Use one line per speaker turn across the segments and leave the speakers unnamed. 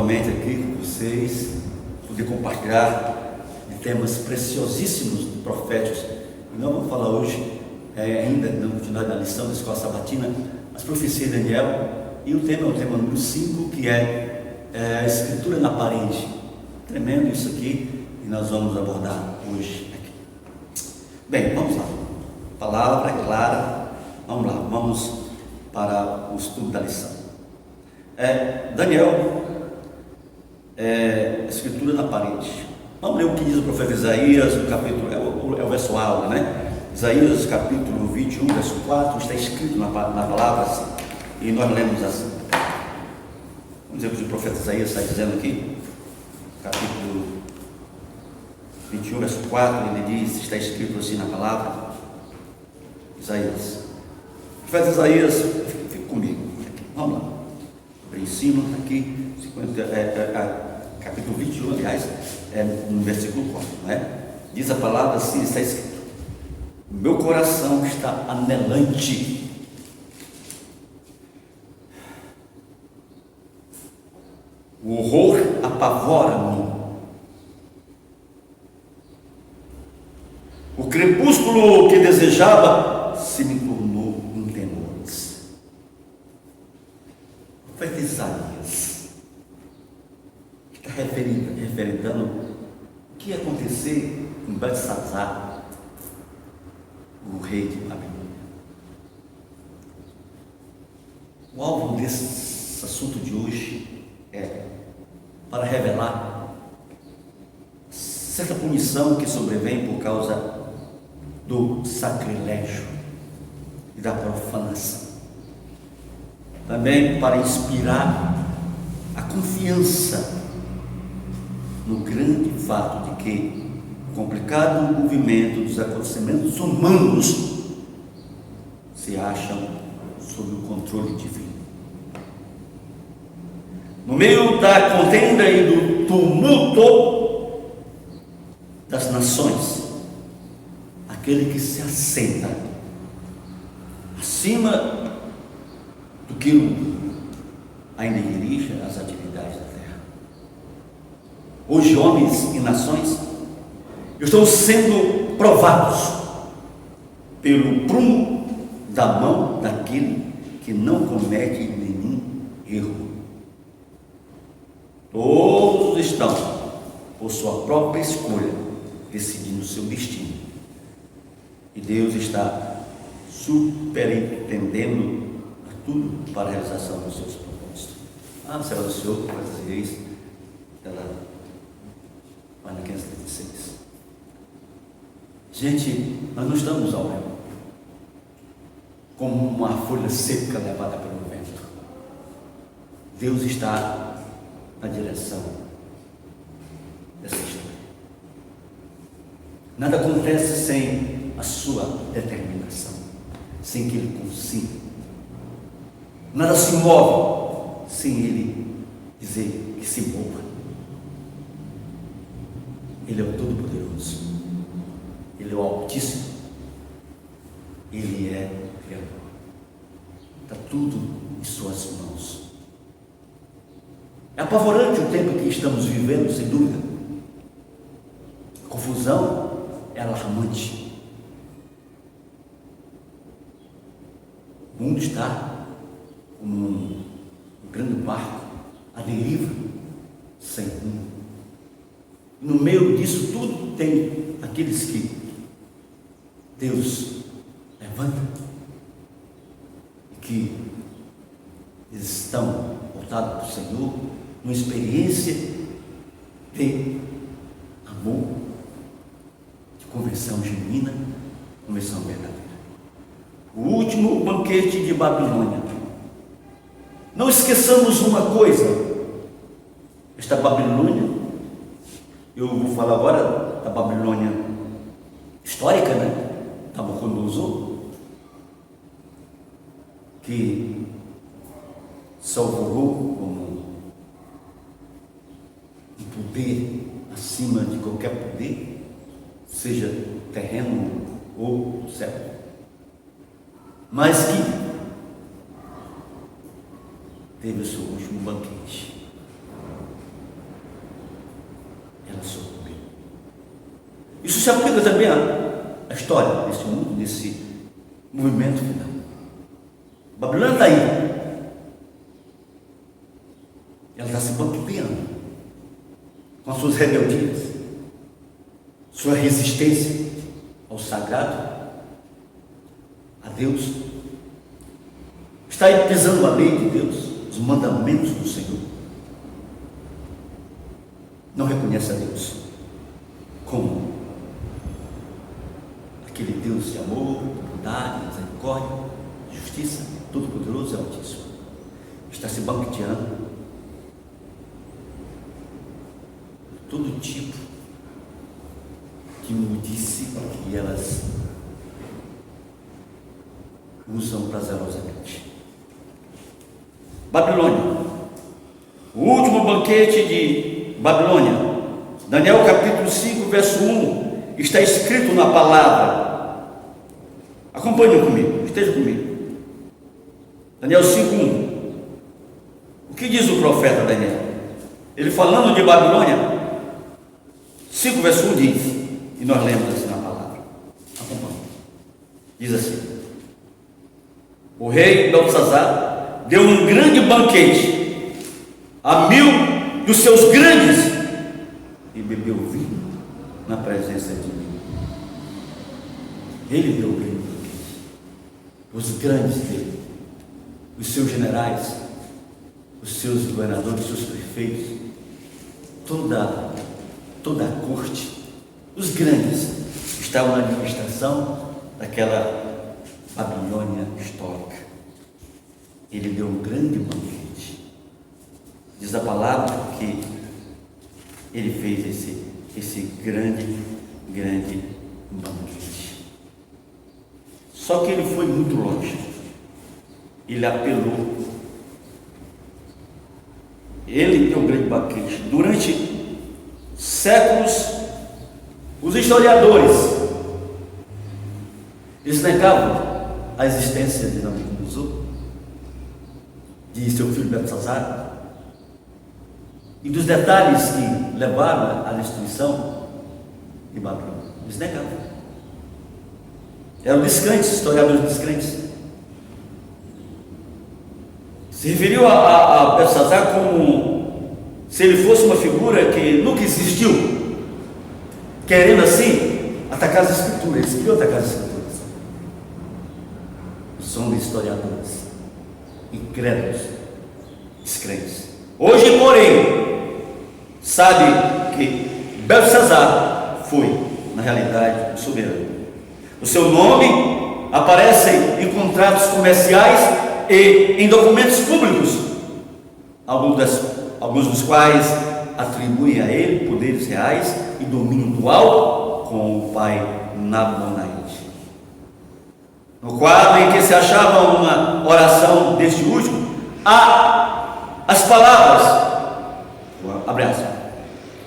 novamente aqui com vocês, poder compartilhar de temas preciosíssimos, proféticos. E nós vamos falar hoje, ainda na continuidade da lição da Escola Sabatina, as profecias de Daniel, e o tema é o tema número 5, que é a Escritura na parede. Tremendo isso aqui, e nós vamos abordar hoje aqui. Bem, vamos lá. A palavra é clara. Vamos lá, vamos para o estudo da lição. Daniel, Escritura na parede. Vamos ler o que diz o profeta Isaías, o capítulo, é o verso aula, né? Isaías, capítulo 21, verso 4, está escrito na palavra assim, e nós lemos assim. Vamos dizer o que o profeta Isaías está dizendo aqui, capítulo 21, verso 4, ele diz, está escrito assim na palavra, Isaías. O profeta Isaías, fique comigo, vamos lá, abrir em cima, está aqui, capítulo 21, aliás, no versículo 4, não é? Diz a palavra assim, está escrito: meu coração está anelante, o horror apavora-me, o crepúsculo que desejava se me tornou um temor. O profeta Isaías está referendando o que ia acontecer em Belsazar, o rei de Babilônia. O alvo desse assunto de hoje é para revelar certa punição que sobrevém por causa do sacrilégio e da profanação. Também para inspirar a confiança no grande fato de que o complicado movimento dos acontecimentos humanos se acham sob o controle divino. No meio da contenda e do tumulto das nações, aquele que se assenta acima do que ainda dirige as atividades da terra. Hoje, homens e nações estão sendo provados pelo prumo da mão daquele que não comete nenhum erro. Todos estão, por sua própria escolha, decidindo o seu destino. E Deus está superentendendo tudo para a realização dos seus propósitos. Será do Senhor que fazer isso? Ela vai na 536. Gente, nós não estamos ao léu, como uma folha seca levada pelo vento. Deus está na direção dessa história. Nada acontece sem a sua determinação, sem que Ele consiga. Nada se move sem Ele dizer que se mova. Ele é o Todo-Poderoso, Ele é o Altíssimo, Ele é o Criador. Está tudo em suas mãos. É apavorante o tempo que estamos vivendo, sem dúvida. A confusão é alarmante. O mundo está como um grande barco à deriva, sem rumo. No meio disso tudo tem aqueles que Deus levanta e que eles estão voltados para o Senhor, uma experiência de amor, de conversão genuína, conversão verdadeira. O último banquete de Babilônia. Não esqueçamos uma coisa: esta Babilônia, eu vou falar agora da Babilônia histórica, né? Nabucodonosor, que se alvorou como um poder acima de qualquer poder, seja terreno ou céu, mas que teve o seu último banquete. Isso se aplica também à história desse mundo, desse movimento final. Babilônia está aí. Ela está se bambeando com as suas rebeldias, sua resistência ao sagrado, a Deus. Está aí pisando a lei de Deus, os mandamentos do Senhor. Não reconhece a Deus como aquele Deus de amor, bondade, misericórdia, justiça, todo-poderoso e altíssimo. Está se banqueteando todo tipo de imundice que elas usam prazerosamente. Babilônia, o último banquete de Babilônia, Daniel capítulo 5, verso 1, está escrito na palavra. Acompanhem comigo, esteja comigo. Daniel 5, 1. O que diz o profeta Daniel? Ele falando de Babilônia, 5 verso 1 diz, e nós lemos assim na palavra. Acompanhe. Diz assim: o rei Beltesazar deu um grande banquete a 1000 dos seus grandes e bebeu vinho na presença de mim. Ele deu o grande banquete. Os grandes dele, os seus generais, os seus governadores, os seus prefeitos, toda a corte, os grandes estavam na administração daquela Babilônia histórica. Ele deu um grande banquete. Diz a palavra que ele fez esse grande banquete. Só que ele foi muito longe. Ele apelou. Ele deu um grande banquete. Durante séculos, os historiadores, eles negavam a existência de Nabucodonosor, de seu filho Beltesazar, e dos detalhes que levaram à destruição de Babilônia. Eles negavam. Eram descrentes, historiadores descrentes. Se referiu a Beltesazar como se ele fosse uma figura que nunca existiu, querendo assim atacar as escrituras. Eles queriam atacar as escrituras. São historiadores incrédulos, descrentes. Hoje, porém, sabe que Beltesazar foi, na realidade, o soberano. O seu nome aparece em contratos comerciais e em documentos públicos, alguns dos quais atribuem a ele poderes reais e domínio dual com o pai Nabonide. No quadro em que se achava uma oração deste último, há as palavras, abre aspas,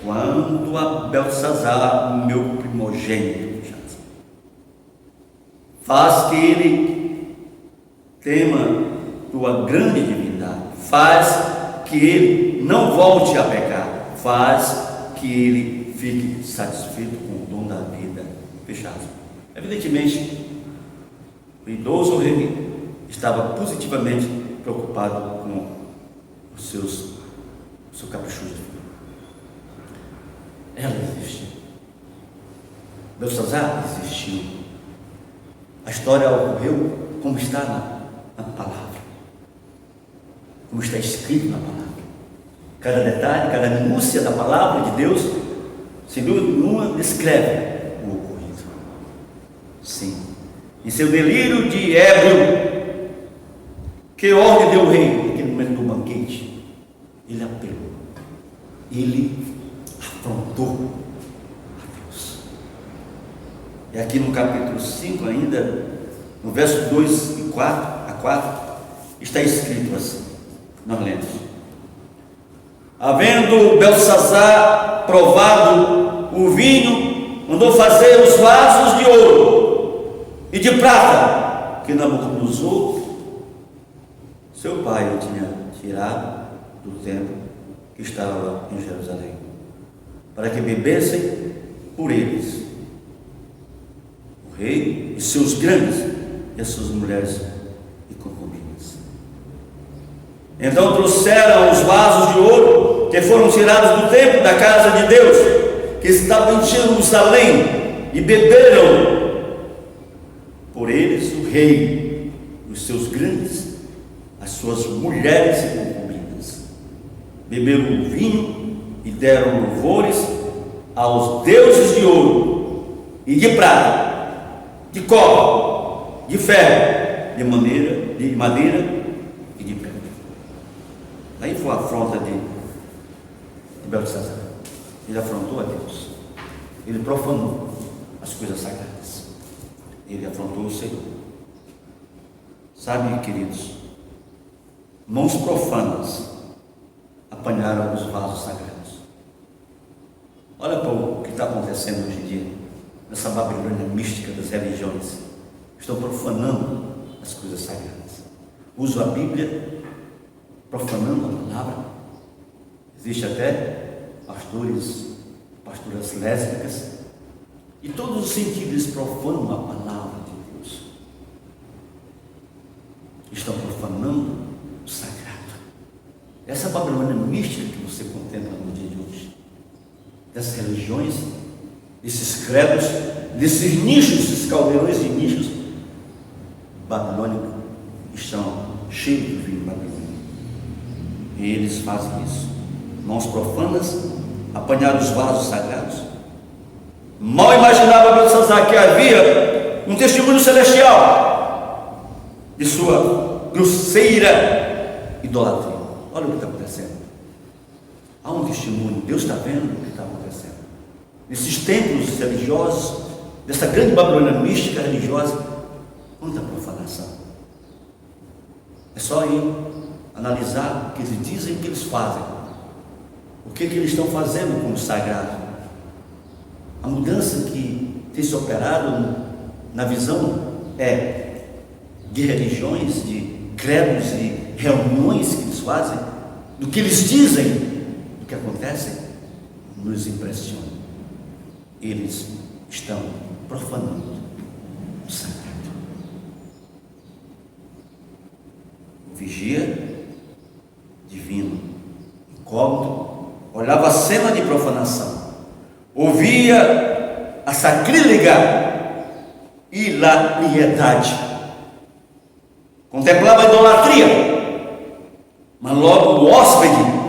quando a Beltesazar, o meu primogênito, faz que ele tema tua grande divindade, faz que ele não volte a pecar, faz que ele fique satisfeito com o dom da vida. Fechado. Evidentemente, o idoso rei estava positivamente preocupado com o seu caprichoso. Ela existiu. Beltesazar existiu. A história ocorreu como está na palavra, como está escrito na palavra. Cada detalhe, cada minúcia da palavra de Deus, sem dúvida nenhuma, descreve o ocorrido. Sim. Em seu delírio de ébrio, que ordem deu o rei naquele momento do banquete? Ele apelou, ele afrontou a Deus. E aqui no capítulo 5 ainda, no verso 2 e 4, está escrito assim, nós lemos: havendo Beltesazar provado o vinho, mandou fazer os vasos de ouro e de prata que Nabucodonosor, seu pai, tinha tirado do templo que estava em Jerusalém, para que bebessem por eles rei e seus grandes e as suas mulheres e concubinas. Então trouxeram os vasos de ouro que foram tirados do templo da casa de Deus, que estava em Jerusalém, e beberam por eles o rei, os seus grandes, as suas mulheres e concubinas. Beberam o vinho e deram louvores aos deuses de ouro e de prata, de cobre, de ferro, de madeira e de pedra. Aí foi a afronta de Beltesazar. Ele afrontou a Deus. Ele profanou as coisas sagradas. Ele afrontou o Senhor. Sabe, queridos, mãos profanas apanharam os vasos sagrados. Olha para o que está acontecendo hoje em dia, nessa Babilônia mística das religiões. Estão profanando as coisas sagradas. Usam a Bíblia, profanando a palavra. Existe até pastoras lésbicas, e todos os sentidos profanam a palavra de Deus. Estão profanando o sagrado. Essa Babilônia mística que você contempla no dia de hoje, dessas religiões, desses credos, desses nichos, esses caldeirões de nichos babilônicos, estão cheios de vinho babilônico. E eles fazem isso. Mãos profanas apanharam os vasos sagrados. Mal imaginava Beltesazar que havia um testemunho celestial de sua grosseira idolatria. Olha o que está acontecendo. Há um testemunho, Deus está vendo o que está acontecendo. Nesses templos religiosos, dessa grande Babilônia mística religiosa, quanta profanação. É só ir analisar o que eles dizem e o que eles fazem. O que eles estão fazendo com o sagrado. A mudança que tem se operado na visão de religiões, de credos e reuniões que eles fazem, do que eles dizem, do que acontece, nos impressiona. Eles estão profanando o sagrado. O vigia divino, incógnito, olhava a cena de profanação, ouvia a sacrílega ilariedade, contemplava a idolatria, mas logo o hóspede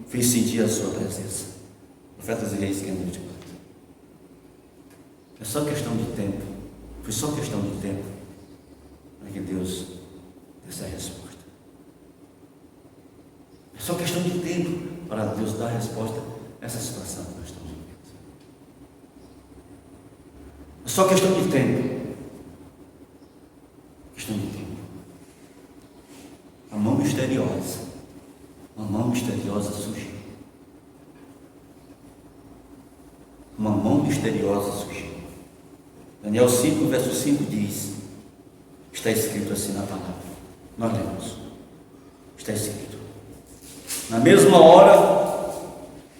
fez sentir a sua presença. Profetas e Reis, 5:24. É só questão de tempo. Foi só questão de tempo para que Deus desse a resposta. É só questão de tempo para Deus dar a resposta a essa situação que nós estamos vivendo. É só questão de tempo. Questão de tempo. Uma mão misteriosa surgiu. Uma mão misteriosa surgiu. Daniel 5, verso 5 diz, está escrito assim na palavra. Nós lemos. Está escrito. Na mesma hora,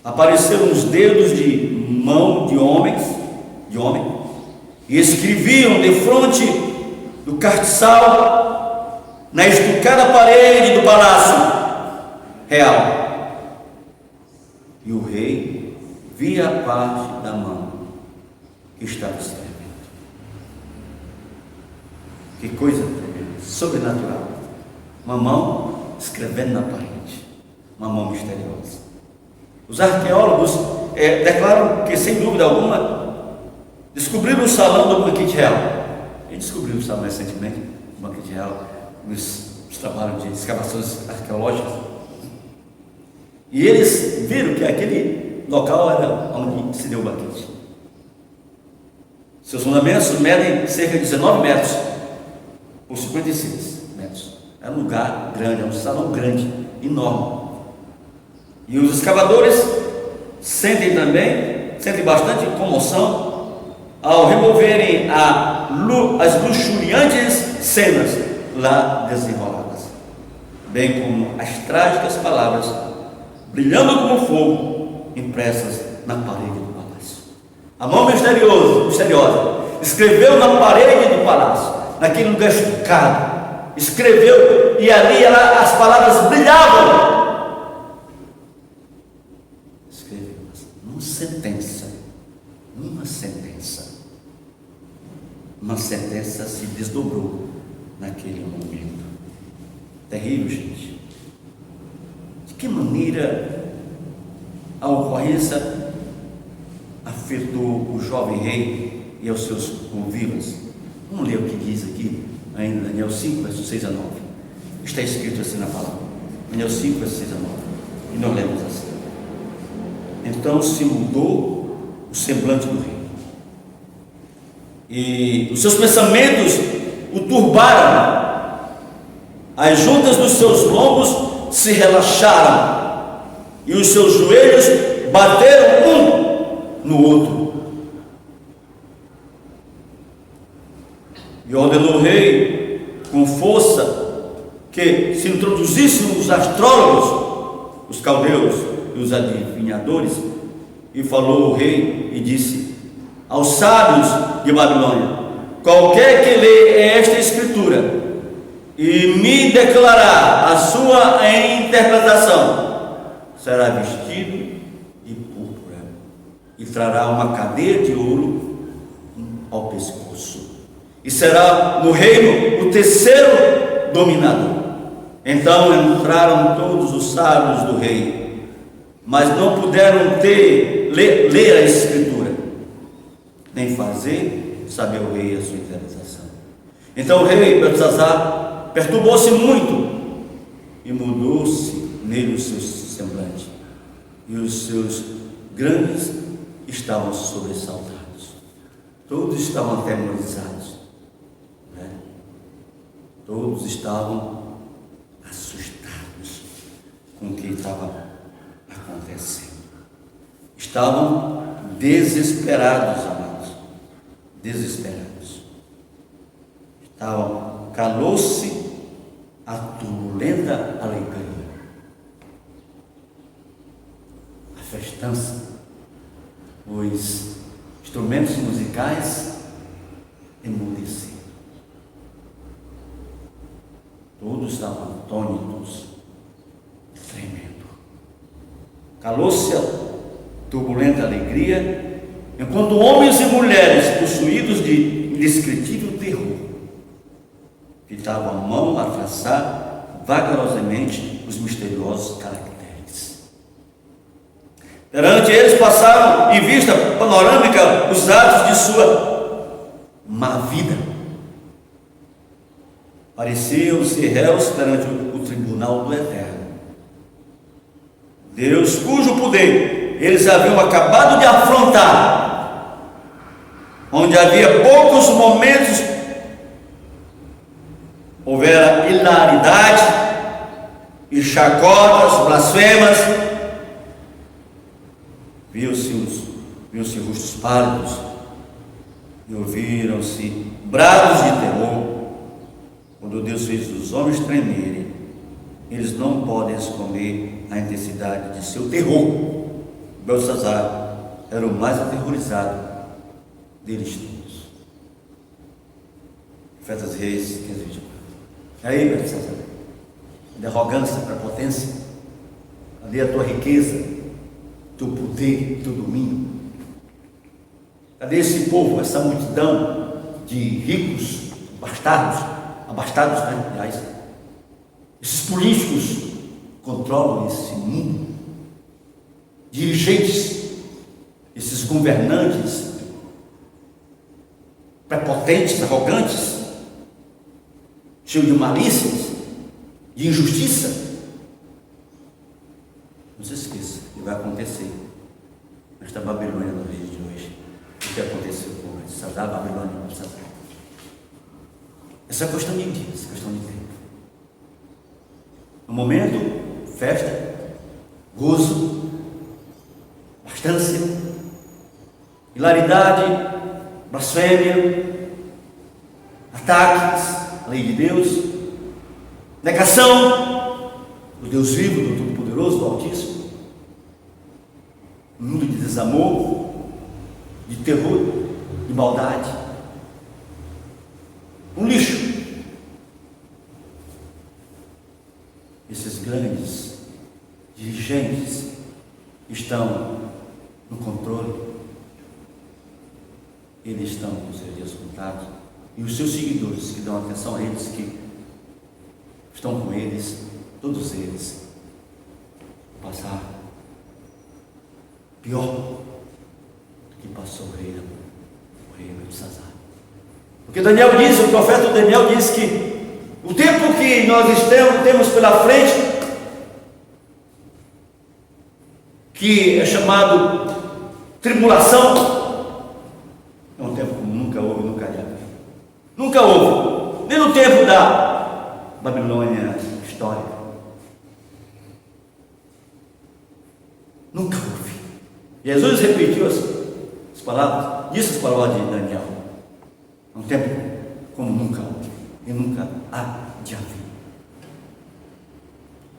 apareceram os dedos de mão de homem, e escreviam defronte do castiçal, na estucada parede do palácio real. E o rei via a parte da mão que estava escrevendo. Que coisa tremenda, sobrenatural. Uma mão escrevendo na parede. Uma mão misteriosa. Os arqueólogos declaram que, sem dúvida alguma, descobriram o salão do banquete real. Eles descobriram o salão recentemente, o banquete real, nos trabalhos de escavações arqueológicas. E eles viram que aquele local era onde se deu o banquete. Seus fundamentos medem cerca de 19 metros por 56 metros. Era um lugar grande, era um salão grande, enorme. E os escavadores sentem bastante comoção ao removerem as luxuriantes cenas lá desenroladas, bem como as trágicas palavras brilhando como fogo impressas na parede do palácio. a mão misteriosa, escreveu na parede do palácio, naquele lugar estucado, escreveu, e ali as palavras brilhavam. Escreveu uma sentença se desdobrou naquele momento. Terrível, gente. De que maneira a ocorrência afetou o jovem rei e aos seus convivas? Vamos ler o que diz aqui, ainda em Daniel 5, versos 6 a 9. Está escrito assim na palavra. Daniel 5, versos 6 a 9. E nós lemos assim: então se mudou o semblante do rei, e os seus pensamentos o turbaram, as juntas dos seus lombos se relaxaram, e os seus joelhos bateram um no outro. E ordenou o rei com força que se introduzissem os astrólogos, os caldeus e os adivinhadores. E falou o rei e disse aos sábios de Babilônia: qualquer que lê esta escritura e me declarar a sua interpretação, será vestido de púrpura e trará uma cadeia de ouro ao pescoço, e será no reino o terceiro dominador. Então entraram todos os sábios do rei, mas não puderam ler a escritura, nem fazer saber o rei a sua interpretação. Então o rei Beltesazar perturbou-se muito, e mudou-se nele o seu semblante, e os seus grandes estavam sobressaltados, todos estavam atemorizados, né? Todos estavam assustados com o que estava acontecendo, estavam desesperados, amados, desesperados. Calou-se a turbulenta alegria, a festança, os instrumentos musicais emudeceram. Todos estavam atônitos, tremendo. Calou-se a turbulenta alegria, enquanto homens e mulheres possuídos de indescritível terror fitavam a mão a traçar vagarosamente os misteriosos caracteres. Perante eles passaram em vista panorâmica os atos de sua má vida. Pareciam ser réus perante o tribunal do Eterno, Deus cujo poder eles haviam acabado de afrontar, onde havia poucos momentos houvera hilaridade e chacotas, blasfemas, viam-se rostos pálidos e ouviram-se brados de terror. Quando Deus fez os homens tremerem, eles não podem esconder a intensidade de seu terror. Beltesazar era o mais aterrorizado deles todos. Profetas Reis 15, 24. Aí, Beltesazar, de arrogância, prepotência, ali a tua riqueza, teu poder, teu domínio. Cadê esse povo, essa multidão de ricos, abastados, né? Aliás, esses políticos controlam esse mundo, dirigentes, esses governantes prepotentes, arrogantes, cheios de malícias, de injustiça. Não se esqueça que vai acontecer nesta Babilônia no dia de hoje o que aconteceu com Beltesazar, Babilônia e Beltesazar. Essa é questão de dia, essa questão de tempo. No momento, festa, gozo, bastância, hilaridade, blasfêmia, ataques à lei de Deus, negação do Deus vivo, do Todo-Poderoso, do Altíssimo, um mundo de desamor, de terror, de maldade. Um lixo. Esses grandes dirigentes estão no controle. Eles estão com seus dias contados. E os seus seguidores que dão atenção a eles, que estão com eles, todos eles vão passar pior do que passou o rei Belsazar. Porque Daniel diz, o profeta Daniel diz que o tempo que nós temos pela frente, que é chamado tribulação, é um tempo como nunca houve, nunca há de haver. Nunca houve, nem no tempo da Babilônia histórica. Nunca houve. Jesus repetiu as palavras, disse as palavras de Daniel. É um tempo como nunca houve e nunca há de haver.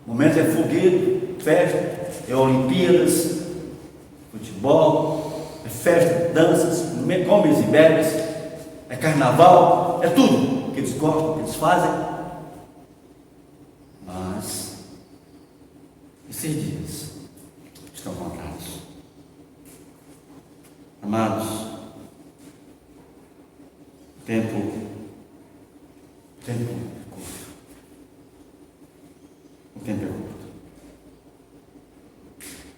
O momento é fogueiro, festa, é Olimpíadas, futebol, é festa, danças, comes e bebes, é carnaval, é tudo que eles gostam, que eles fazem. Mas esses dias estão contados. Amados, tempo é curto. O tempo é curto.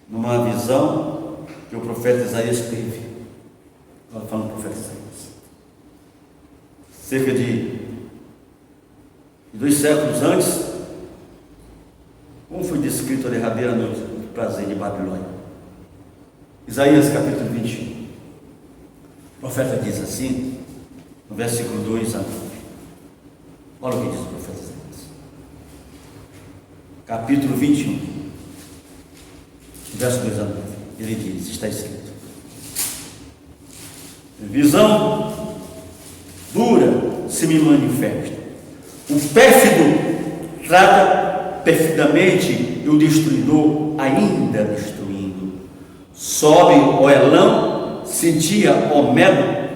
Numa visão que o profeta Isaías teve, agora falando do profeta Isaías, cerca de 2 séculos antes, como foi descrito a derradeira noite do prazer de Babilônia. Isaías capítulo 21. O profeta diz assim, no versículo 2 a 9. Olha o que diz o profeta Isaías. Capítulo 21, verso 2 a 9. Ele diz, está escrito: visão dura se me manifesta. O pérfido trata perfidamente e o destruidor ainda destruindo. Sobe o elão, sentia o medo,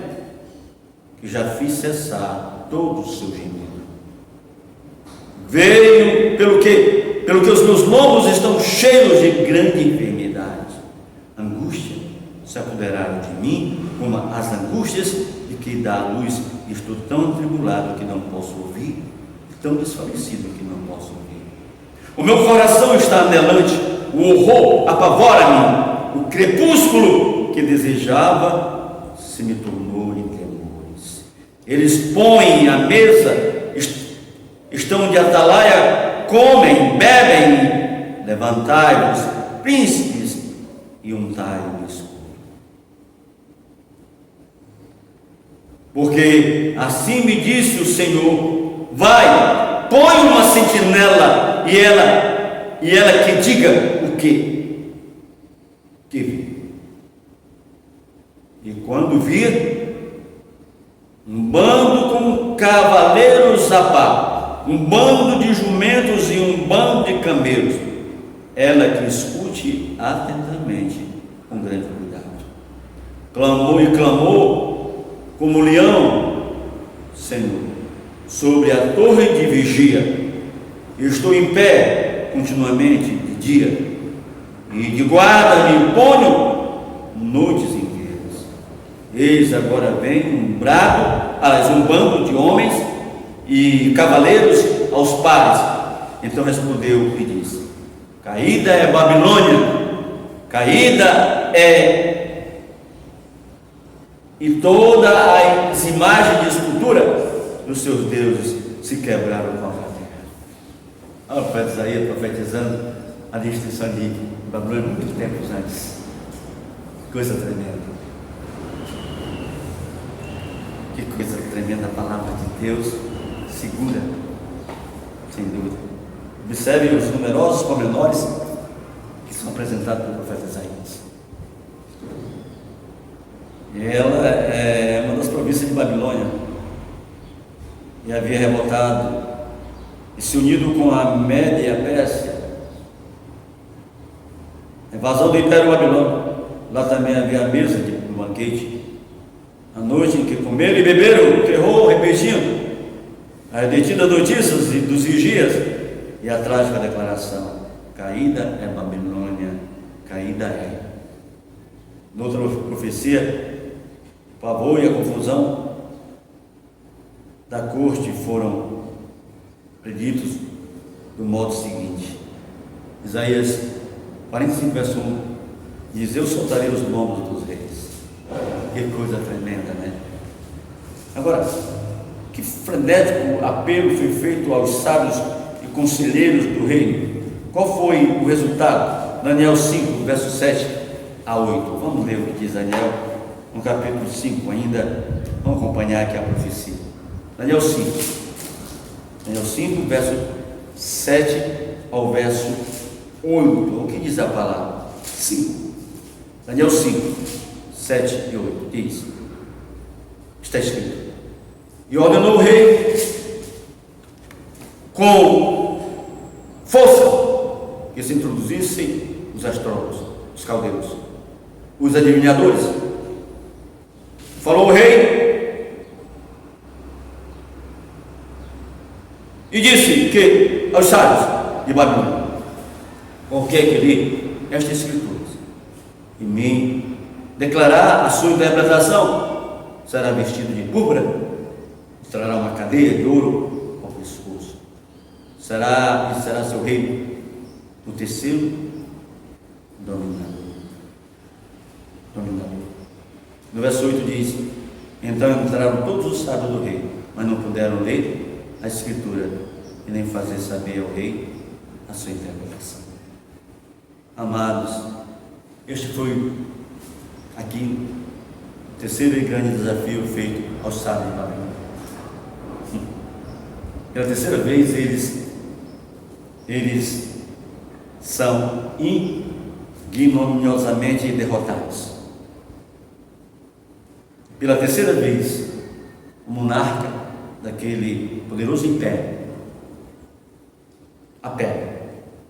que já fiz cessar todo o seu gemido. Veio pelo que? Pelo que os meus lombos estão cheios de grande enfermidade. Angústia se apoderaram de mim, como as angústias de que dá a luz. Estou tão atribulado que não posso ouvir, tão desfalecido que não posso ouvir. O meu coração está anelante, o horror apavora-me, o crepúsculo que desejava se me tornou em temores. Eles põem a mesa, estão de atalaia, comem, bebem. Levantai-vos, príncipes, e untai o escuro. Porque assim me disse o Senhor: vai, põe uma sentinela, e ela que diga o que viu. E quando vir um bando com cavaleiros a par, um bando de jumentos e um bando de camelos, ela que escute atentamente, com grande cuidado. Clamou como leão, Senhor, sobre a torre de vigia. Eu estou em pé continuamente de dia, e de guarda me ponho noites inteiras. Eis agora vem um bando de homens e cavaleiros aos pares. Então respondeu e disse: caída é Babilônia, caída é, e todas as imagens de escultura dos seus deuses se quebraram contra a terra. Olha o profeta Isaías profetizando a destruição de Babilônia muitos tempos antes. Coisa tremenda. Que coisa tremenda, a palavra de Deus segura, sem dúvida. Observe os numerosos pormenores que são apresentados pelo profeta Isaías. Ela é uma das províncias de Babilônia, e havia revoltado e se unido com a Média e a Pérsia. Invasão do Império Babilônico. Lá também havia a mesa de banquete, a noite em que comeram e beberam, o terror repetindo, as detidas notícias dos vigias e a trágica declaração: caída é Babilônia, caída é. Noutra profecia, o pavor e a confusão da corte foram preditos do modo seguinte. Isaías 45, verso 1 diz: eu soltarei os lombos dos reis. Que coisa tremenda, né? Agora, que frenético apelo foi feito aos sábios e conselheiros do reino. Qual foi o resultado? Daniel 5, verso 7 a 8. Vamos ler o que diz Daniel no capítulo 5 ainda. Vamos acompanhar aqui a profecia. Daniel 5, verso 7 ao verso 8. O que diz a palavra? 5. Daniel 5, 7 e 8 diz: está escrito: e ordenou o rei com força que se introduzissem os astrólogos, os caldeus, os adivinhadores. Falou o rei e disse que aos sábios de Babilônia: por que li estas escrituras e me declarar a sua interpretação, será vestido de púrpura, trará uma cadeia de ouro ao pescoço, será seu reino o terceiro dominador. No verso 8 diz: então entraram todos os sábios do rei, mas não puderam ler a escritura e nem fazer saber ao rei a sua interpretação. Amados, este foi aqui o terceiro e grande desafio feito aos sábios de Babilônia. Pela terceira vez eles são ignominiosamente derrotados. Pela terceira vez, o monarca daquele poderoso império apela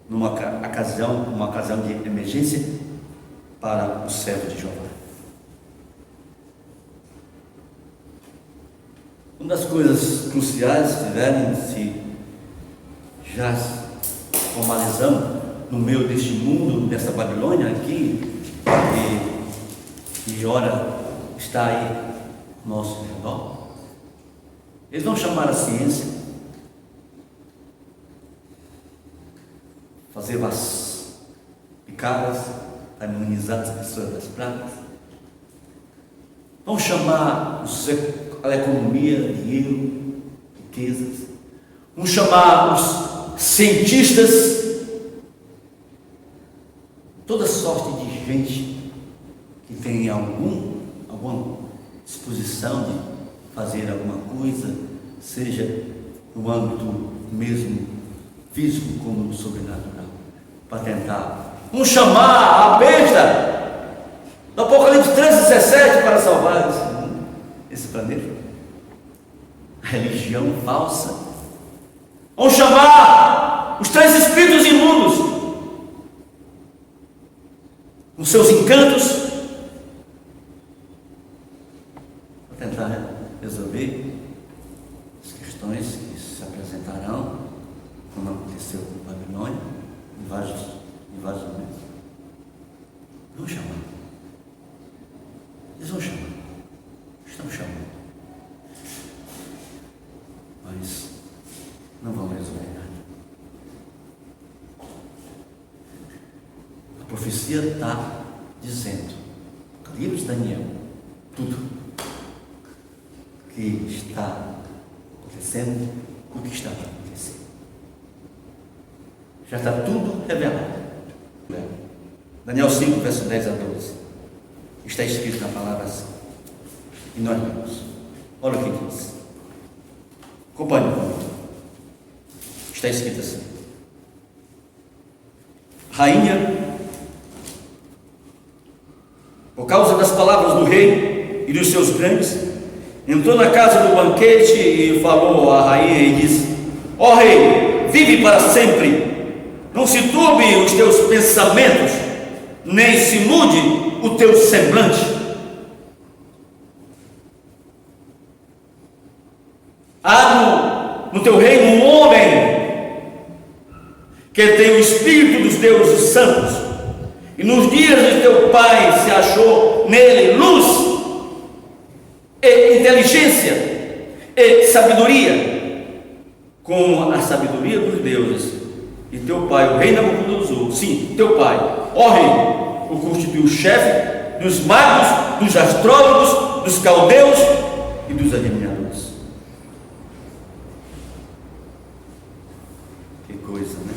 numa ocasião de emergência para o servo de Jeová. Uma das coisas cruciais, se tiverem, se já formalizando no meio deste mundo, dessa Babilônia aqui, e ora está aí ao nosso redor, eles vão chamar a ciência, fazer as picadas para imunizar as pessoas das pragas, vão chamar a economia, dinheiro, riquezas, vão chamar os cientistas, toda sorte de gente que tem alguma disposição de fazer alguma coisa, seja no âmbito mesmo físico como no sobrenatural, para tentar. Vão chamar a besta do Apocalipse 13:17 para salvar esse planeta. A religião falsa. Vão chamar os três espíritos imundos com seus encantos para tentar resolver as questões que se apresentarão, como aconteceu com Babilônia em vários momentos. Vão chamar. Eles vão chamar. Estão chamando. Mas não vão resolver nada. A profecia está dizendo, no livro de Daniel, tudo que está acontecendo, o que está para acontecer. Já está tudo revelado. Daniel 5, verso 10 a 12. Está escrito na palavra assim. E nós lemos. Olha o que diz. Acompanhe comigo. Está escrito assim: rainha, por causa das palavras do rei e dos seus grandes, entrou na casa do banquete e falou à rainha e disse: ó rei, vive para sempre, não se turbe os teus pensamentos, nem se mude o teu semblante. que tem o espírito dos deuses santos, e nos dias de teu pai se achou nele luz e inteligência e sabedoria, como a sabedoria dos deuses. E teu pai, o rei Nabucodonosor, sim, teu pai, ó rei, o constituiu chefe dos magos, dos astrólogos, dos caldeus e dos adivinhadores. Que coisa, né?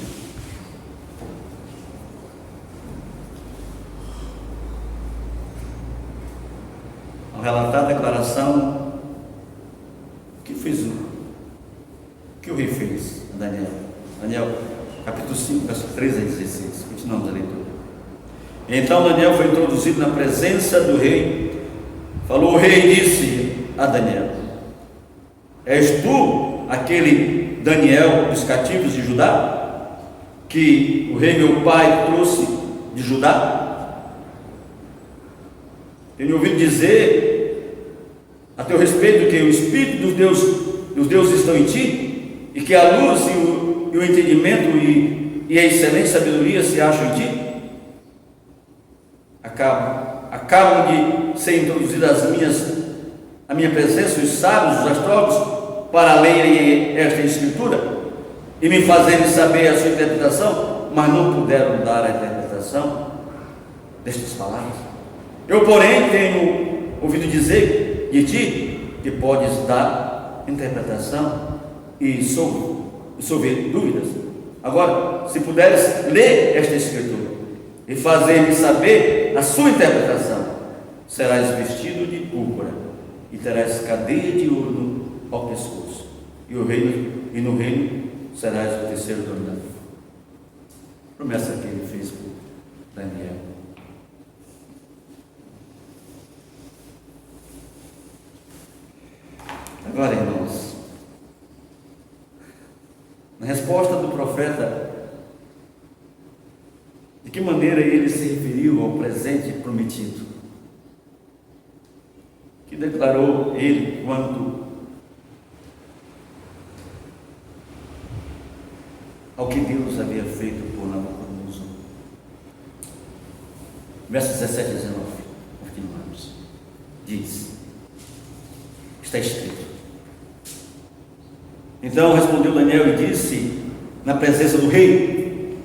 Ao relatar a declaração que o rei fez a Daniel, capítulo 5, verso 13 a 16, continuamos a leitura. Então Daniel foi introduzido na presença do rei. Falou o rei e disse a Daniel: és tu aquele Daniel dos cativos de Judá, que o rei meu pai trouxe de Judá? Tenho ouvido dizer a teu respeito que o Espírito dos deuses estão em ti, e que a luz e o entendimento e a excelente sabedoria se acham em ti. Acabam de ser introduzidas a minha presença os sábios, os astrólogos, para lerem esta escritura e me fazerem saber a sua interpretação, mas não puderam dar a interpretação destas palavras. Eu, porém, tenho ouvido dizer de ti que podes dar interpretação e resolver dúvidas. Agora, se puderes ler esta escritura e fazer-me saber a sua interpretação, serás vestido de púrpura e terás cadeia de ouro ao pescoço, e no reino serás o terceiro dominador. Promessa que ele fez por Daniel. Agora, irmãos, na resposta do profeta, de que maneira ele se referiu ao presente prometido, que declarou ele quanto ao que Deus havia feito por Nabucodonosor. Versos 17 e 19, continuamos. Diz, está escrito: então respondeu Daniel e disse na presença do rei: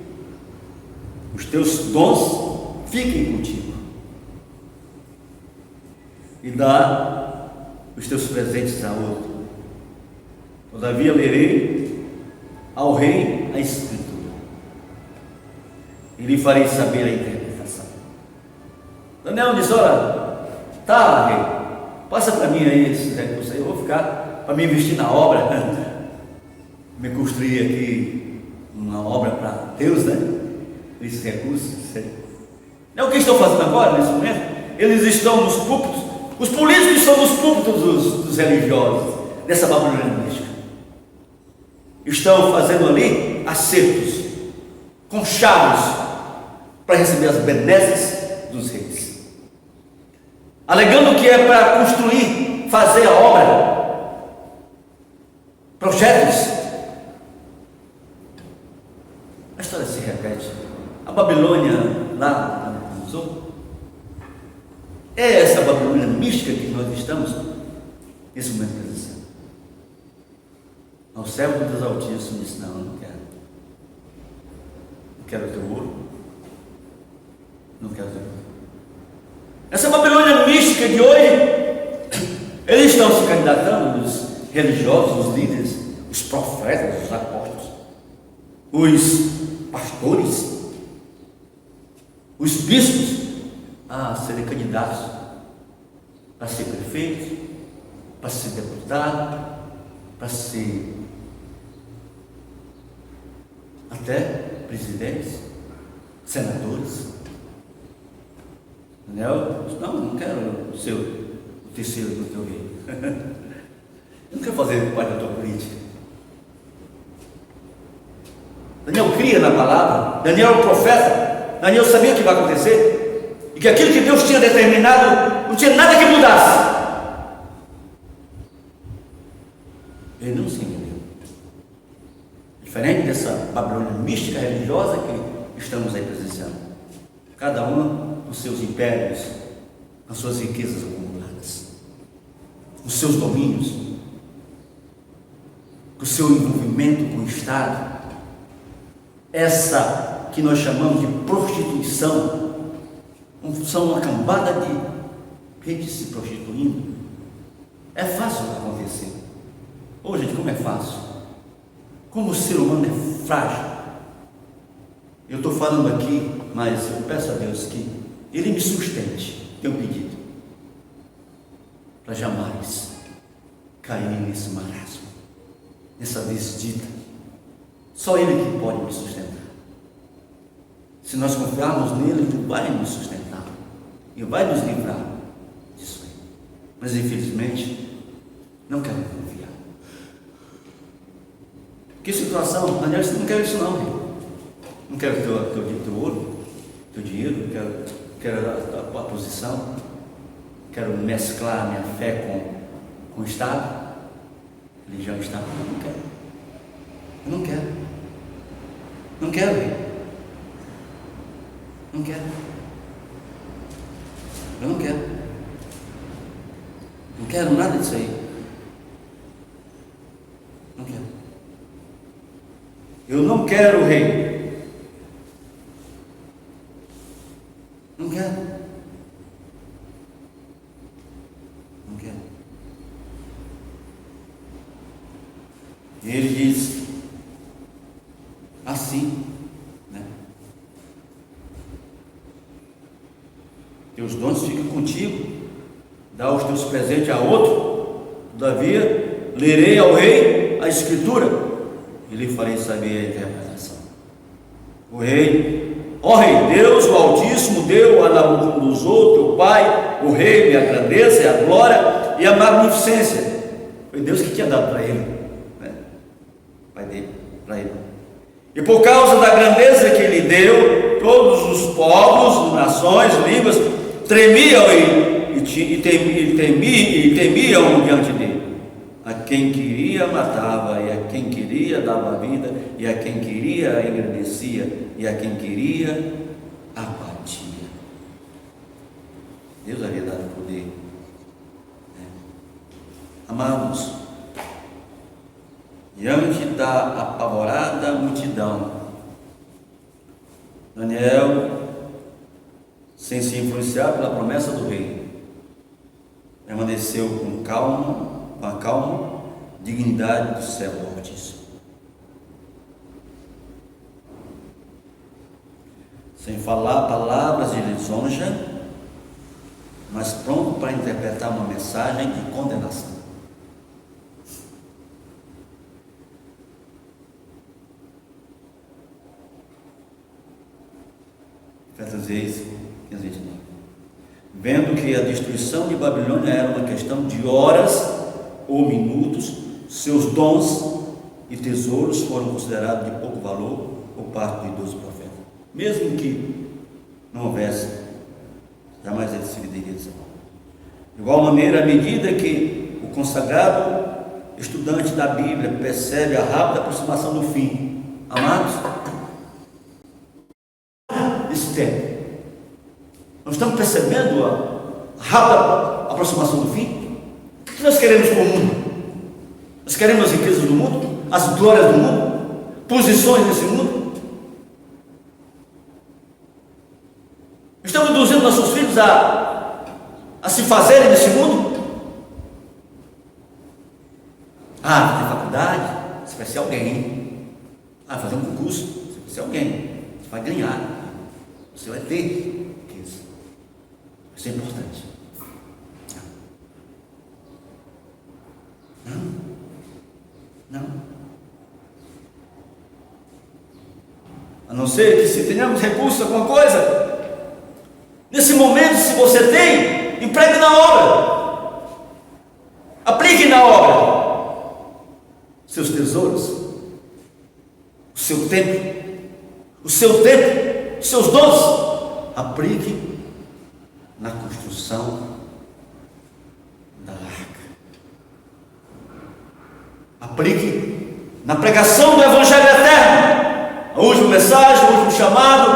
os teus dons fiquem contigo, e dá os teus presentes a outro. Todavia lerei ao rei a escritura, e lhe farei saber a interpretação. Daniel disse: olha, tá, rei, passa para mim aí esses recursos aí, eu vou ficar para me investir na obra, me construir aqui uma obra para Deus, né? Esses recursos. É o que estão fazendo agora, nesse momento. Eles estão nos púlpitos, os políticos estão nos púlpitos dos religiosos, dessa Babilônia mística. Estão fazendo ali acertos, conchavos, para receber as benesses dos reis, alegando que é para construir, fazer a obra, projetos. A história se repete. A Babilônia lá no sul é essa Babilônia mística que nós estamos nesse momento presenciando. Ao servo dos Altíssimos disse: não, eu não quero. Não quero o teu ouro. Não quero o teu ouro. Essa Babilônia mística de hoje, eles estão se candidatando, os religiosos, os líderes, os profetas, os apóstolos, os pastores, os bispos, a serem candidatos para ser prefeito, para ser deputado, para ser até presidentes, senadores. Daniel disse: não quero ser o terceiro do teu rei. Eu não quero fazer parte da tua política. Daniel cria na palavra, Daniel é o profeta, Daniel sabia o que vai acontecer, e que aquilo que Deus tinha determinado, não tinha nada que mudasse. Ele não se enganou. Ele diferente dessa Babilônia mística, religiosa que estamos aí presenciando. Cada um com seus impérios, com suas riquezas acumuladas, com seus domínios, com o seu envolvimento com o Estado. Essa que nós chamamos de prostituição, são uma cambada de gente se prostituindo. É fácil acontecer. Ô gente, como é fácil? Como o ser humano é frágil. Eu estou falando aqui, mas eu peço a Deus que Ele me sustente. Tenho pedido para jamais cair nesse marasmo, nessa desdita. Só Ele que pode me sustentar. Se nós confiarmos nele, Ele vai nos sustentar e vai nos livrar disso aí. Mas infelizmente não quero confiar. Que situação? Daniel, você não quer isso não, rei. Não quero teu ouro, teu dinheiro, quero a tua posição, quero mesclar minha fé com o Estado, religião e Estado. Eu não quero. Não quero, rei. Não quero. Eu não quero. Não quero nada disso aí. Não quero. Eu não quero, rei. Não quero. Não quero. E ele diz assim, né? Teus dons ficam contigo, dá os teus presentes a outro. Todavia, lerei ao rei a escritura e lhe farei saber a interpretação. O rei, ó rei, Deus, o Altíssimo, deu a Nabucodonosor, teu pai, o rei, a grandeza, a glória e a magnificência. Foi Deus que tinha dado para ele, né? Pai dele, para ele. E por causa da grandeza que ele deu, todos os povos, nações, línguas, tremiam e temiam diante dele. A quem queria matava, e a quem queria dava vida, e a quem queria engrandecia, e a quem queria abatia. Deus havia dado poder, né? Amados, diante da apavorada multidão, Daniel, sem se influenciar pela promessa do rei, permaneceu com a calma dignidade do céu do Altíssimo. Sem falar palavras de lisonja, mas pronto para interpretar uma mensagem de condenação. Efésios 6, 15, 29. Vendo que a destruição de Babilônia era uma questão de horas ou minutos, seus dons e tesouros foram considerados de pouco valor por parte dos 12 profetas. Mesmo que não houvesse, jamais ele se venderia. De igual maneira, à medida que o consagrado estudante da Bíblia percebe a rápida aproximação do fim, amados, esse tempo, nós estamos percebendo a rápida aproximação do fim. O que nós queremos com o mundo? Nós queremos as riquezas do mundo, as glórias do mundo, posições nesse mundo. Estamos induzindo nossos filhos a se fazerem nesse mundo. Vai ter faculdade, você vai ser alguém. Vai fazer um concurso, você vai ser alguém. Você vai ganhar, você vai ter riqueza. Isso é importante. Não. A não ser que se tenhamos recursos a alguma coisa, nesse momento, se você tem, empregue na obra, aplique na obra seus tesouros, o seu tempo, os seus dons, aplique na construção da arca, aplique na pregação do Evangelho eterno. mensagem, o último chamado,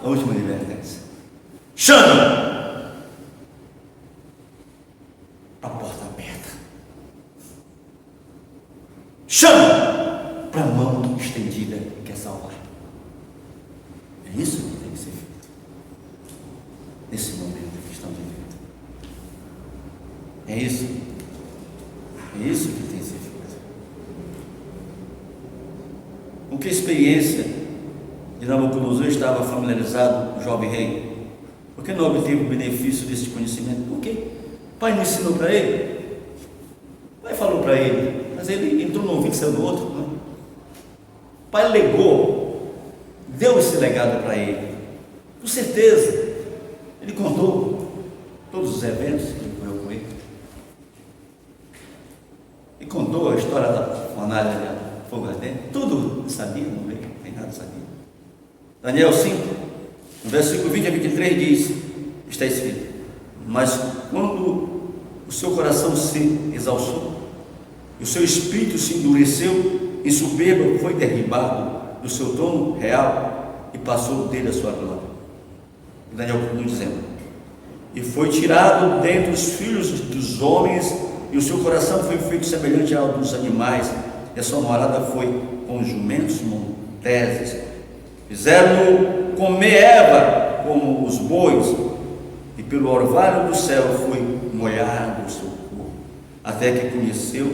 a última advertência. Chama para a porta aberta. Chama para a mão estendida que quer salvar. É isso que tem que ser feito nesse momento que estamos vivendo. É isso que tem que ser feito. Com que experiência de Nabucodonosor estava familiarizado o jovem rei? Por que não obteve o benefício desse conhecimento? Por quê? O pai não ensinou para ele? O pai falou para ele, mas ele entrou no ouvido e saiu do outro. Não é? O pai legou, deu esse legado para ele. Com certeza, ele contou todos os eventos que ocorreu com ele. E contou a história da fornalha de fogo ardente. Tudo sabia, não veio, nem nada sabia. Daniel 5, no versículo 20 a 23 diz, está escrito: mas quando o seu coração se exalçou, e o seu espírito se endureceu, em soberba foi derribado do seu trono real, e passou dele a sua glória. E Daniel continua dizendo: e foi tirado dentre os filhos dos homens, e o seu coração foi feito semelhante ao dos animais, e a sua morada foi com os jumentos monteses. Fizeram-no comer erva como os bois, e pelo orvalho do céu foi molhado o seu corpo, até que conheceu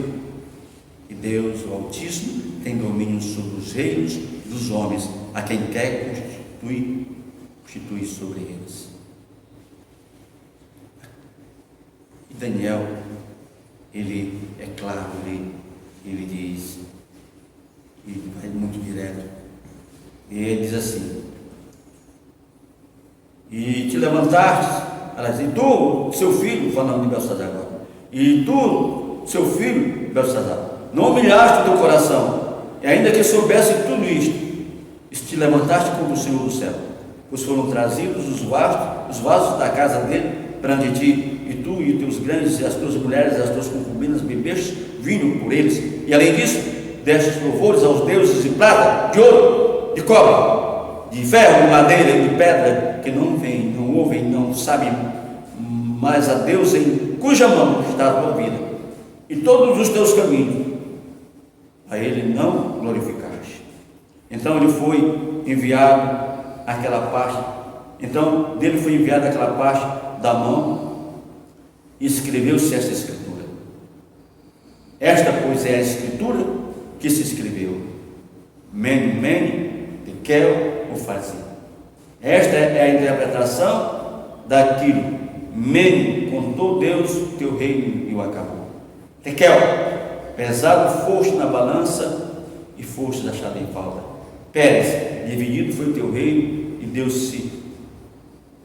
que Deus, o Altíssimo, tem domínio sobre os reinos dos homens, a quem quer constituir sobre eles. E Daniel, ele é claro, ele diz, e vai muito direto, e ele diz assim: e te levantaste, e tu, seu filho, falando de Belsazar agora, e tu, seu filho, Belsazar, não humilhaste o teu coração, e ainda que soubesse tudo isto, e te levantaste contra o Senhor do céu, pois foram trazidos os vasos da casa dele perante ti, e tu e teus grandes, e as tuas mulheres, e as tuas concubinas bebeste vinho por eles, e além disso, destes louvores aos deuses de prata, de ouro, de cobre, de ferro, de madeira e de pedra, que não veem, não ouvem, não sabem, mas a Deus em cuja mão está a tua vida, e todos os teus caminhos, a Ele não glorificaste. Então ele foi enviado àquela parte, então dele foi enviada aquela parte da mão, e escreveu-se esta escritura. Esta, pois, é a escritura que se escreveu: Mene, Mene, Tekel, Ufarsin. Esta é a interpretação daquilo. Mene, contou Deus teu reino e o acabou. Tekel, pesado foste na balança e foste achado em falta. Pérez, dividido foi o teu reino e deu-se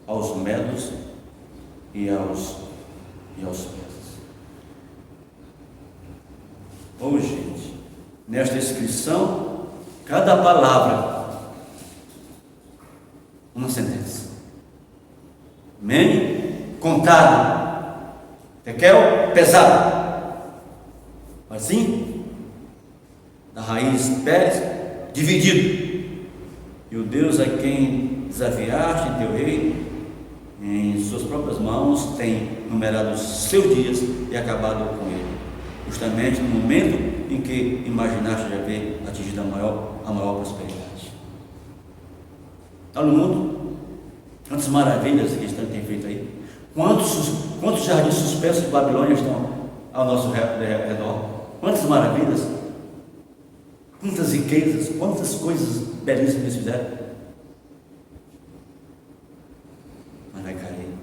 aos medos e aos persas. Hoje, gente, nesta inscrição, cada palavra, uma sentença. Mene, contado. Tekel, pesado. Assim, da raiz Pérez, dividido. E o Deus a quem desafiaste teu reino, em suas próprias mãos, tem numerado os seus dias e acabado com ele, justamente no momento em que imaginaste já haver atingido a maior prosperidade. Está no mundo, quantas maravilhas que estão tem feito aí, quantos jardins suspensos de Babilônia estão ao nosso redor, quantas maravilhas, quantas riquezas, quantas coisas belíssimas eles fizeram. Mas vai cair.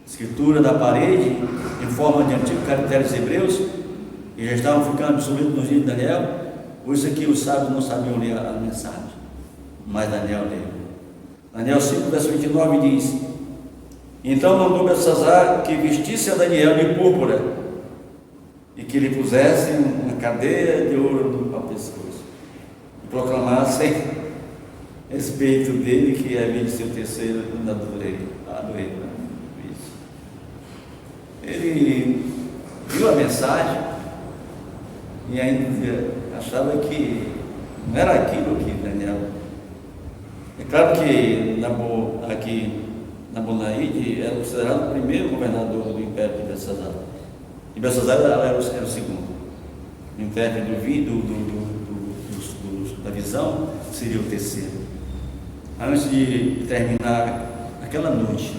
Escritura da parede, em forma de antigos caracteres hebreus, que já estavam ficando obsoletos nos dias de Daniel. Por isso aqui os sábios não sabiam ler a mensagem, mas Daniel leu. Daniel 5, verso 29 diz: então mandou Belsazar que vestisse a Daniel de púrpura e que lhe pusesse uma cadeia de ouro ao pescoço e proclamassem a respeito dele que havia de ser o terceiro do rei. Ele viu a mensagem e ainda achava que Não era aquilo que Daniel. É claro que Nabunaíde era considerado o primeiro governador do império de Belsazar. E Belsazar era o segundo. O intérprete da visão seria o terceiro. Antes de terminar aquela noite,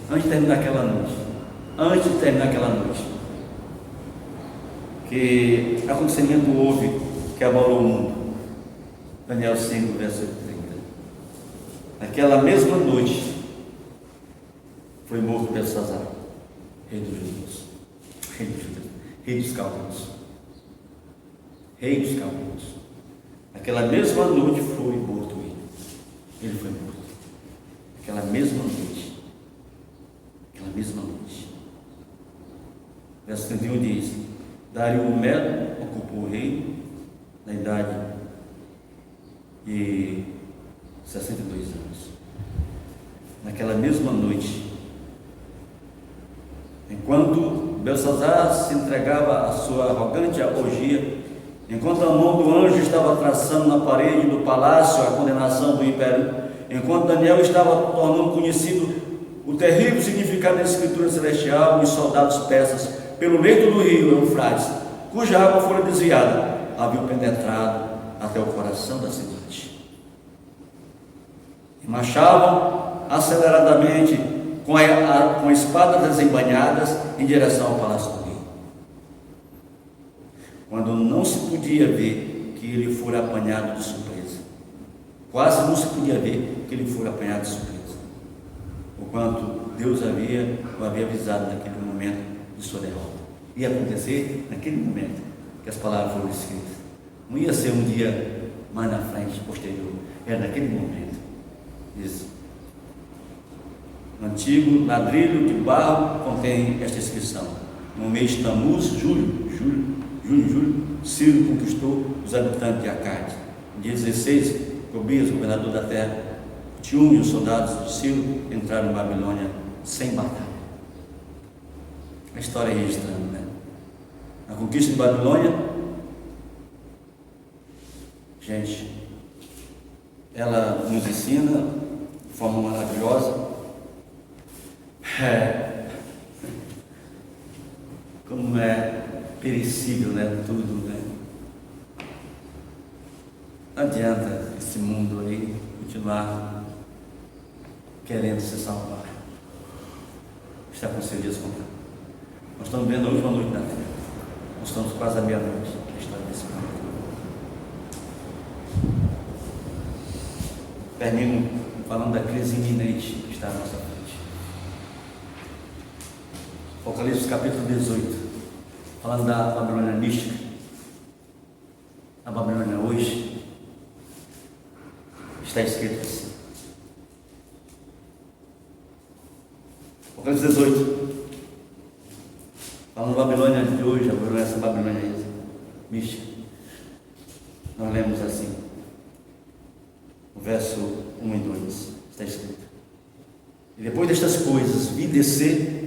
antes de terminar aquela noite, que acontecimento houve que abalou o mundo? Daniel 5, versículo 30. Naquela mesma noite foi morto Belsazar, rei dos judeus, rei dos caldeus. Naquela mesma noite foi morto ele. Ele foi morto. Aquela mesma noite. Verso 31 diz: Dario o Medo ocupou o reino na idade de 62 anos. Naquela mesma noite, enquanto Belsazar se entregava à sua arrogante orgia, enquanto a mão do anjo estava traçando na parede do palácio a condenação do império, enquanto Daniel estava tornando conhecido o terrível significado da escritura celestial, os soldados persas, pelo leito do rio Eufrates, cuja água fora desviada, haviam penetrado até o coração da cidade. E marchavam aceleradamente com espadas desembainhadas em direção ao palácio do rei. Quando não se podia ver que ele fora apanhado de surpresa. Quase não se podia ver que ele fora apanhado de surpresa. O quanto Deus o havia avisado naquele momento de sua derrota. Ia acontecer naquele momento que as palavras foram escritas. Não ia ser um dia mais na frente, posterior. Era naquele momento. Isso. O antigo ladrilho de barro contém esta inscrição: no mês de Tammuz, julho, Ciro conquistou os habitantes de Acade. No dia 16, Tobias, governador da terra, Tium e os soldados de Ciro entraram em Babilônia sem batalha. A história é registrando, né? A conquista de Babilônia, gente, ela nos ensina de forma maravilhosa como é perecível, né? Tudo, né? Não adianta esse mundo aí continuar querendo se salvar. Está com seu Deus contado. Nós estamos vendo a última noite da terra. Nós estamos quase à meia-noite. A história desse mundo. Termino falando da crise iminente que está à nossa frente. Apocalipse capítulo 18, falando da Babilônia mística. A Babilônia hoje está escrito assim. Apocalipse 18, falando da Babilônia de hoje, essa Babilônia mística. Nós lemos assim, o verso 1 e 2, está escrito: E depois destas coisas, vi descer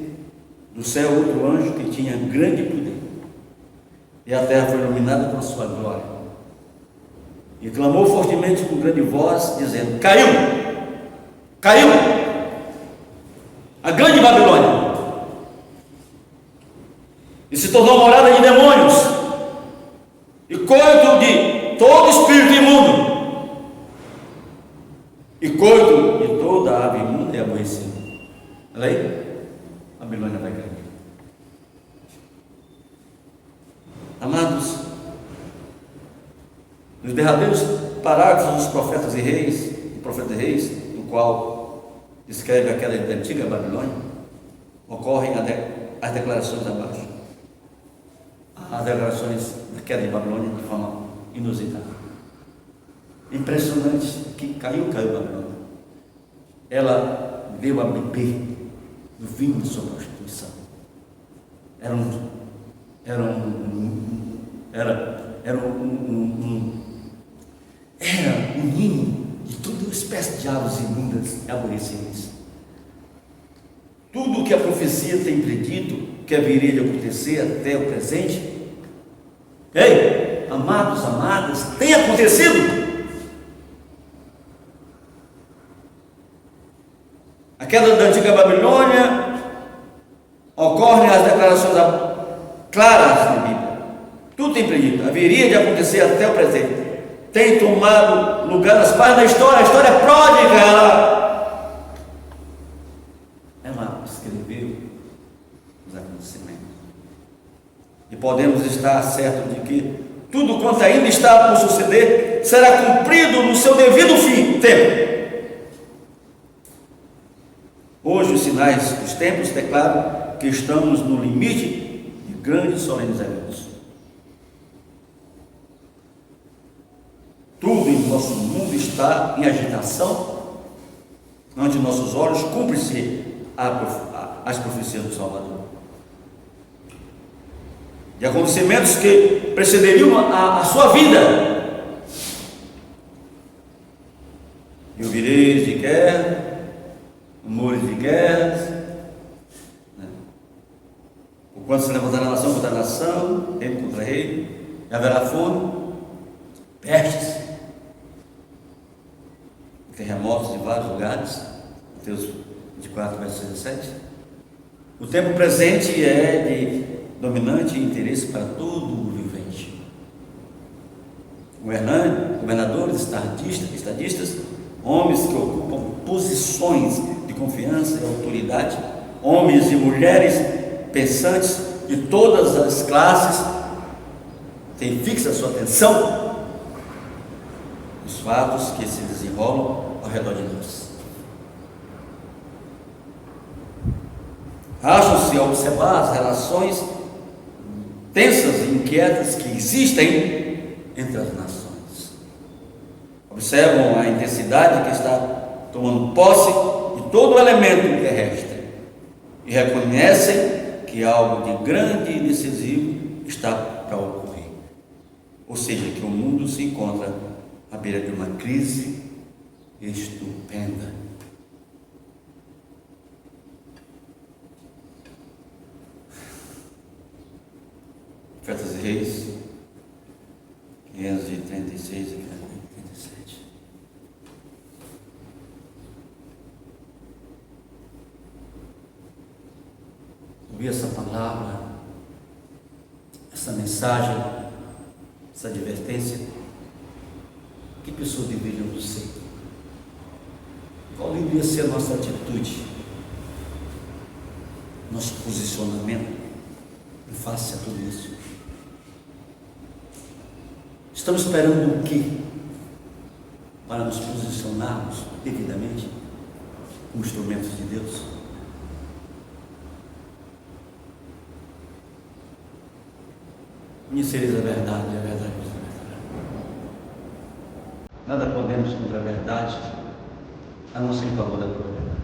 do céu outro anjo que tinha grande poder, e a terra foi iluminada com a sua glória, e clamou fortemente com grande voz, dizendo: Caiu a grande Babilônia, e se tornou morada de demônios, e coito de todo espírito imundo, e coito de toda ave imunda e aborrecida. Olha aí, a Babilônia vai cair. Amados, nos derradeiros parágrafos dos profetas e reis, do profeta e reis, no qual descreve aquela antiga Babilônia, ocorrem as declarações abaixo. As declarações da queda de Babilônia de forma inusitada. Impressionante que caiu a Babilônia. Ela deu a beber do vinho de sua prostituição. Era um ninho de toda espécie de aves imundas e aborrecidas. Tudo o que a profecia tem predito que haveria de acontecer até o presente, amados, amadas, tem acontecido. A queda da antiga Babilônia ocorrem as declarações claras na Bíblia. Tudo tem predito, haveria de acontecer até o presente. Tem tomado lugar nas páginas da história. A história é pródiga. Ela escreveu os acontecimentos. E podemos estar certos de que tudo quanto ainda está por suceder será cumprido no seu devido tempo. Hoje os sinais dos tempos declaram que estamos no limite de grandes solenes eventos. Tudo em nosso mundo está em agitação. Ante nossos olhos cumpre-se as profecias do Salvador. De acontecimentos que precederiam a sua vida. E ouvireis de guerra, rumores de guerras, por quanto se levantará nação contra nação, reino contra reino, e haverá fome, pestes, terremotos em vários lugares. Mateus 24, verso 17. O tempo presente é de dominante interesse para todo o vivente. Governadores, estadistas, homens que ocupam posições de confiança e autoridade, homens e mulheres pensantes de todas as classes, têm fixa sua atenção nos fatos que se desenrolam ao redor de nós. Acham-se a observar as relações tensas e inquietas que existem entre as nações. Observam a intensidade que está tomando posse de todo o elemento terrestre e reconhecem que algo de grande e decisivo está para ocorrer. Ou seja, que o mundo se encontra à beira de uma crise estupenda. Profetas e Reis 536 e 537. Ouvi essa palavra, essa mensagem, essa advertência. Que pessoas deveríamos ser? Qual deveria ser a nossa atitude, nosso posicionamento em face a tudo isso? Estamos esperando o quê para nos posicionarmos devidamente como instrumentos de Deus? Conhecereis a verdade, e a verdade vos libertará. Nada podemos contra a verdade, a não ser em favor da própria verdade.